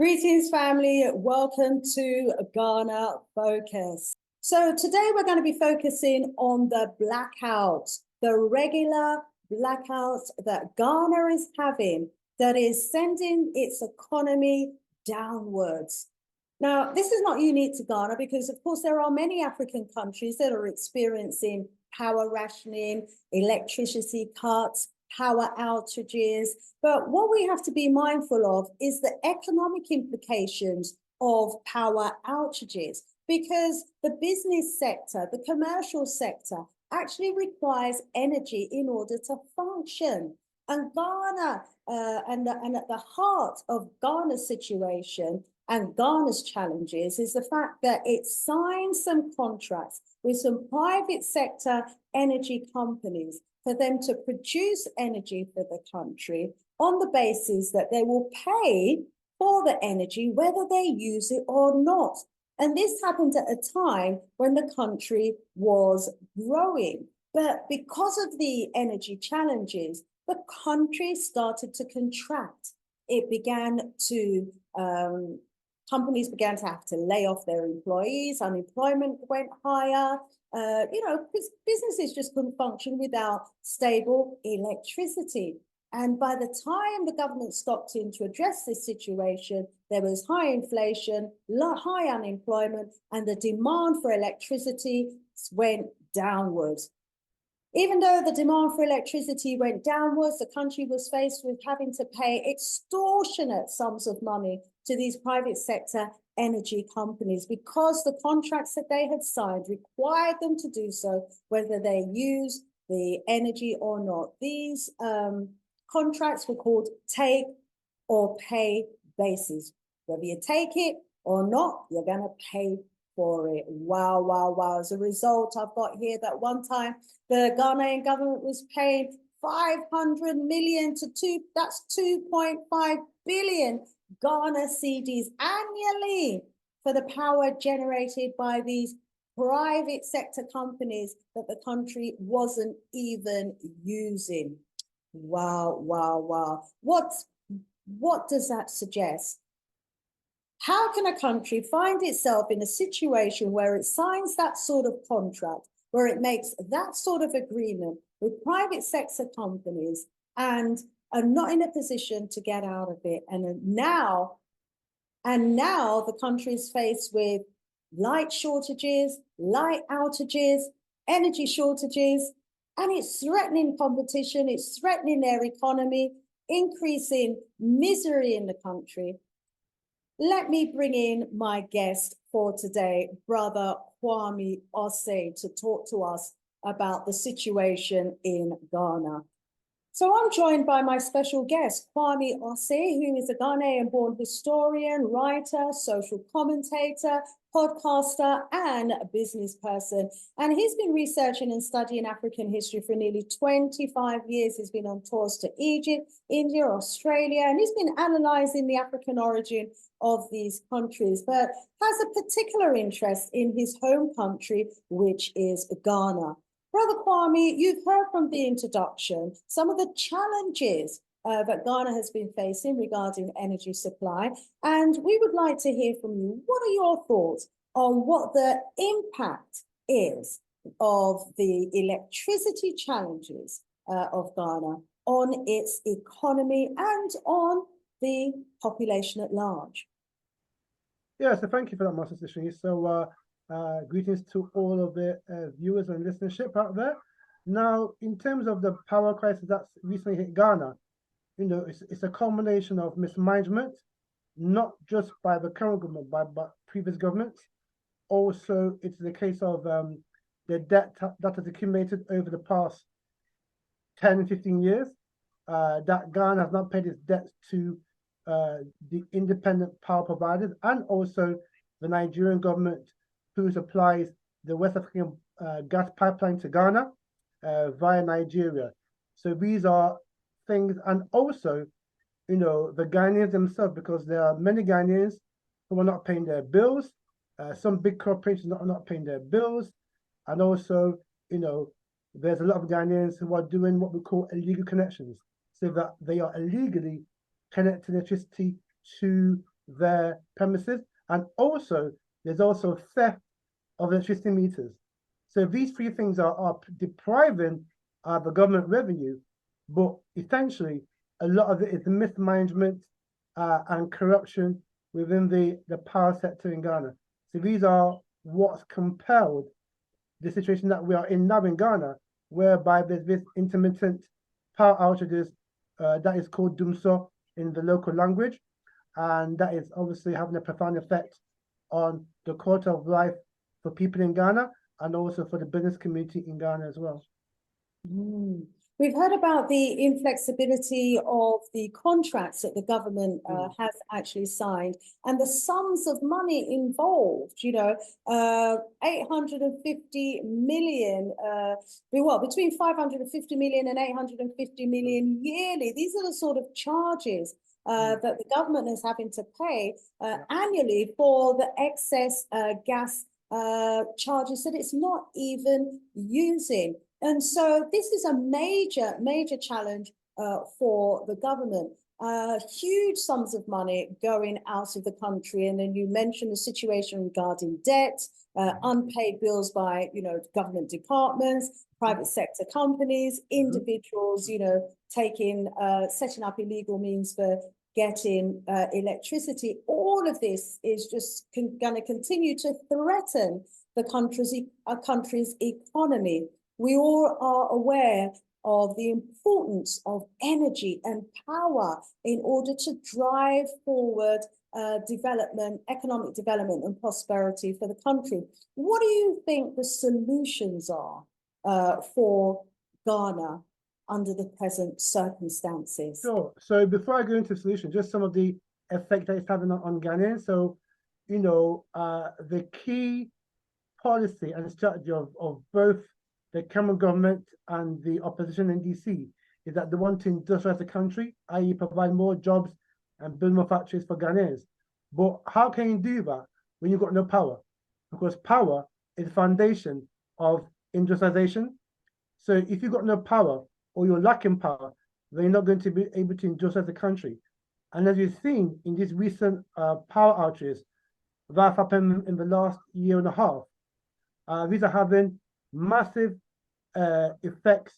Greetings, family. Welcome to Ghana Focus. So today we're going to be focusing on the blackout, the regular blackout that Ghana is having that is sending its economy downwards. Now, this is not unique to Ghana because, of course, there are many African countries that are experiencing power rationing, electricity cuts, power outages. But what we have to be mindful of is the economic implications of power outages, because the business sector, the commercial sector, actually requires energy in order to function. And Ghana, and at the heart of Ghana's situation and Ghana's challenges is the fact that it signed some contracts with some private sector energy companies for them to produce energy for the country on the basis that they will pay for the energy whether they use it or not. And this happened at a time when the country was growing. But because of the energy challenges, the country started to contract. It began to, companies began to have to lay off their employees, unemployment went higher, businesses just couldn't function without stable electricity. And by the time the government stepped in to address this situation, there was high inflation, high unemployment, and the demand for electricity went downwards. Even though the demand for electricity went downwards, the country was faced with having to pay extortionate sums of money to these private sector energy companies because the contracts that they had signed required them to do so, whether they use the energy or not. These contracts were called take or pay bases. Whether you take it or not, you're going to pay for it. Wow, wow, wow. As a result, I've got here that one time the Ghanaian government was paying 500 million to that's 2.5 billion Ghana cedis annually for the power generated by these private sector companies that the country wasn't even using. Wow, wow, wow. What does that suggest? How can a country find itself in a situation where it signs that sort of contract, where it makes that sort of agreement with private sector companies and are not in a position to get out of it? And now the country is faced with light shortages, light outages, energy shortages, and it's threatening competition, it's threatening their economy, increasing misery in the country. Let me bring in my guest for today, Brother Kwame Osei, to talk to us about the situation in Ghana. So I'm joined by my special guest, Kwame Osei, who is a Ghanaian-born historian, writer, social commentator, podcaster, and a business person. And he's been researching and studying African history for nearly 25 years. He's been on tours to Egypt, India, Australia, and he's been analyzing the African origin of these countries, but has a particular interest in his home country, which is Ghana. Brother Kwame, you've heard from the introduction some of the challenges that Ghana has been facing regarding energy supply, and we would like to hear from you. What are your thoughts on what the impact is of the electricity challenges of Ghana on its economy and on the population at large? Yeah, so thank you for that, Master Sishri. So greetings to all of the viewers and listenership out there. Now, in terms of the power crisis that's recently hit Ghana, it's a combination of mismanagement, not just by the current government, but previous governments. Also, it's the case of the debt that has accumulated over the past 10, 15 years, that Ghana has not paid its debts to the independent power providers, and also the Nigerian government, who supplies the West African gas pipeline to Ghana via Nigeria. So these are things, and also, the Ghanaians themselves, because there are many Ghanaians who are not paying their bills. Some big corporations are not paying their bills, and also, there's a lot of Ghanaians who are doing what we call illegal connections, so that they are illegally connecting electricity to their premises, and also there's also theft of electricity meters. So these three things are depriving the government revenue, but essentially a lot of it is mismanagement and corruption within the power sector in Ghana. So these are what's compelled the situation that we are in now in Ghana, whereby there's this intermittent power outages that is called Dumso in the local language, and that is obviously having a profound effect on the quality of life for people in Ghana and also for the business community in Ghana as well. We've heard about the inflexibility of the contracts that the government has actually signed and the sums of money involved, 850 million, between 550 million and 850 million yearly. These are the sort of charges that the government is having to pay annually for the excess gas charges that it's not even using. And so this is a major, major challenge for the government. Huge sums of money going out of the country. And then you mentioned the situation regarding debt, unpaid bills by, government departments, private sector companies, individuals, setting up illegal means for getting electricity. All of this is just going to continue to threaten the country's economy. We all are aware of the importance of energy and power in order to drive forward development, economic development and prosperity for the country. What do you think the solutions are for Ghana under the present circumstances? Sure. So before I go into solutions, just some of the effect that it's having on Ghanaians. So, the key policy and strategy of both the Cameroon government and the opposition in DC is that they want to industrialize the country, i.e. provide more jobs and build more factories for Ghanaians. But how can you do that when you've got no power? Because power is the foundation of industrialization. So if you've got no power or you're lacking power, then you're not going to be able to industrialize the country. And as you've seen in these recent power outages that have happened in the last year and a half, these are having massive effects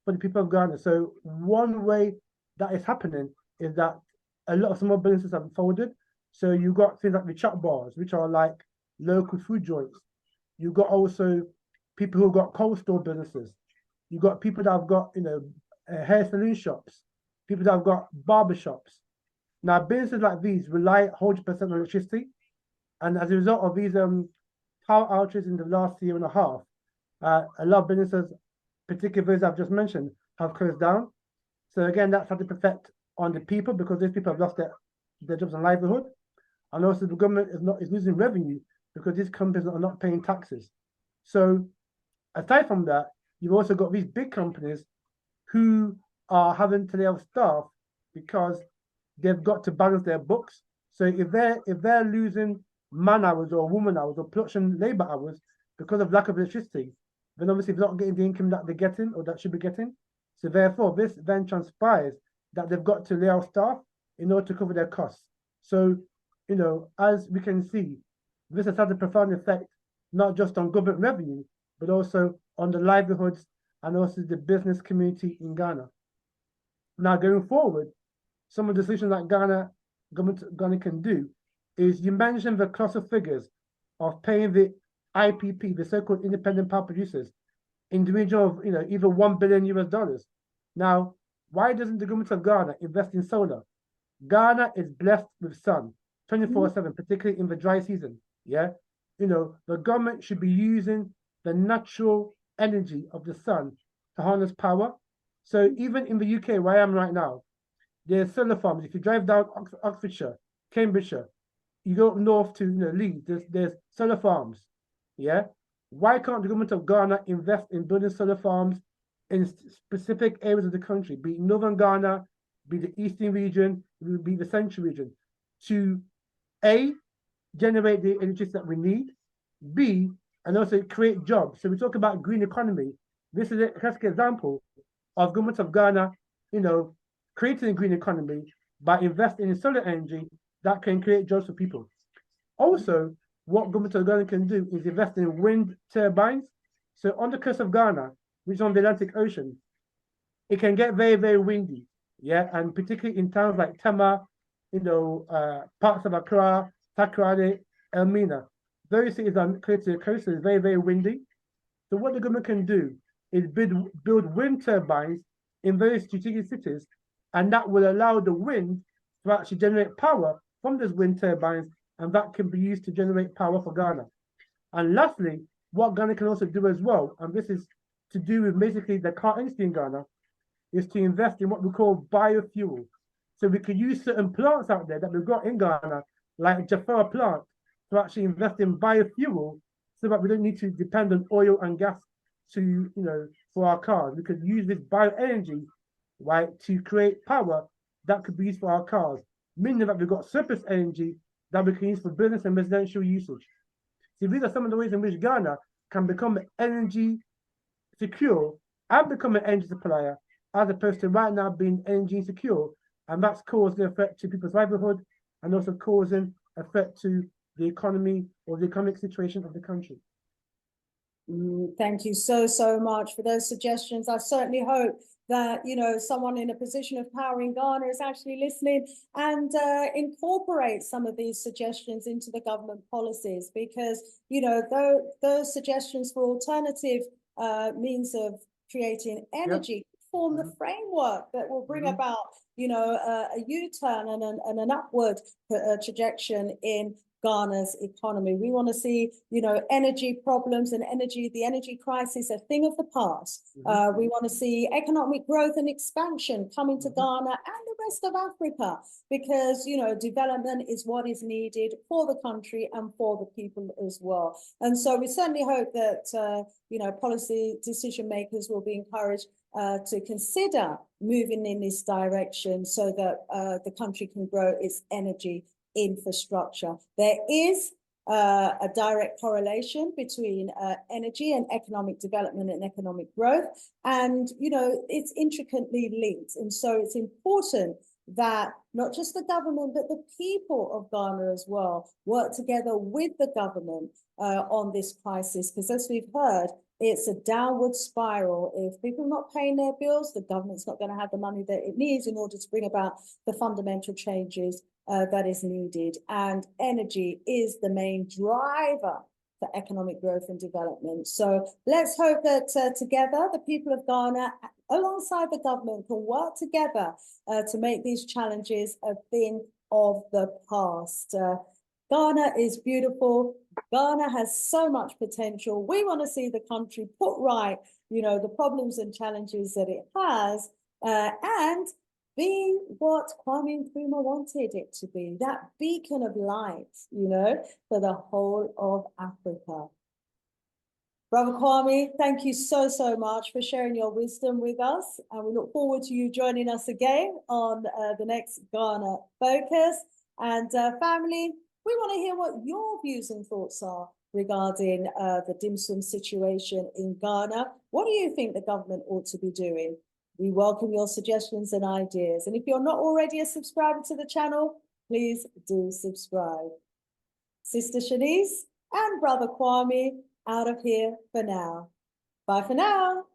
for the people of Ghana. So one way that is happening is that a lot of small businesses have folded. So you've got things like the chat bars, which are like local food joints. You've got also people who've got cold store businesses. You've got people that have got, hair salon shops, people that have got barber shops. Now, businesses like these rely 100% on electricity. And as a result of these power outages in the last year and a half, a lot of businesses, particularly those I've just mentioned, have closed down. So again, that's had an effect on the people because these people have lost their jobs and livelihood. And also the government is losing revenue because these companies are not paying taxes. So aside from that, you've also got these big companies who are having to lay off staff because they've got to balance their books. So if they're losing man hours or woman hours or production labor hours because of lack of electricity, then obviously they're not getting the income that they're getting or that should be getting. So therefore, this then transpires that they've got to lay off staff in order to cover their costs. So, as we can see, this has had a profound effect, not just on government revenue, but also on the livelihoods and also the business community in Ghana. Now, going forward, some of the solutions that Ghana can do is you mentioned the colossal figures of paying the IPP, the so-called independent power producers, in the region of either $1 billion. Now, why doesn't the government of Ghana invest in solar? Ghana is blessed with sun 24/7, particularly in the dry season. Yeah, the government should be using the natural energy of the sun to harness power. So even in the UK, where I am right now, there's solar farms. If you drive down Oxfordshire, Cambridgeshire, you go up north to Leeds, there's solar farms. Yeah, why can't the government of Ghana invest in building solar farms in specific areas of the country, be it northern Ghana, be the eastern region, be the central region, to A, generate the electricity that we need, B, and also create jobs. So we talk about green economy. This is a classic example of government of Ghana, creating a green economy by investing in solar energy that can create jobs for people. Also, what government of Ghana can do is invest in wind turbines. So on the coast of Ghana, which is on the Atlantic Ocean, it can get very, very windy. Yeah, and particularly in towns like Tema, parts of Accra, Takoradi, Elmina. Those cities are close to the coast, so it's very, very windy. So what the government can do is build wind turbines in very strategic cities, and that will allow the wind to actually generate power from those wind turbines, and that can be used to generate power for Ghana. And lastly, what Ghana can also do as well, and this is to do with basically the car industry in Ghana, is to invest in what we call biofuel. So we could use certain plants out there that we've got in Ghana, like Jaffa plant, to actually invest in biofuel so that we don't need to depend on oil and gas for our cars. We could use this bioenergy, right, to create power that could be used for our cars, meaning that we've got surplus energy that we can use for business and residential usage. So these are some of the ways in which Ghana can become energy secure and become an energy supplier, as opposed to right now being energy insecure, and that's causing effect to people's livelihood and also causing effect to the economy or the economic situation of the country. Thank you so much for those suggestions. I certainly hope that someone in a position of power in Ghana is actually listening and incorporate some of these suggestions into the government policies, because those suggestions for alternative means of creating energy form the framework that will bring about a U-turn and an upward trajectory in Ghana's economy. We want to see, energy problems and the energy crisis a thing of the past. We want to see economic growth and expansion coming to Ghana and the rest of Africa, because, development is what is needed for the country and for the people as well. And so we certainly hope that, policy decision makers will be encouraged to consider moving in this direction so that the country can grow its energy infrastructure. There is a direct correlation between energy and economic development and economic growth, and it's intricately linked. And so it's important that not just the government but the people of Ghana as well work together with the government on this crisis, because as we've heard, it's a downward spiral. If people are not paying their bills, the government's not going to have the money that it needs in order to bring about the fundamental changes that is needed. And energy is the main driver for economic growth and development. So let's hope that together, the people of Ghana, alongside the government, can work together to make these challenges a thing of the past. Ghana is beautiful. Ghana has so much potential. We want to see the country put right, the problems and challenges that it has, and be what Kwame Nkrumah wanted it to be, that beacon of light, for the whole of Africa. Brother Kwame, thank you so much for sharing your wisdom with us. And we look forward to you joining us again on the next Ghana Focus. And family, we want to hear what your views and thoughts are regarding the dim sum situation in Ghana. What do you think the government ought to be doing? We welcome your suggestions and ideas. And if you're not already a subscriber to the channel, please do subscribe. Sister Shanice and Brother Kwame out of here for now. Bye for now.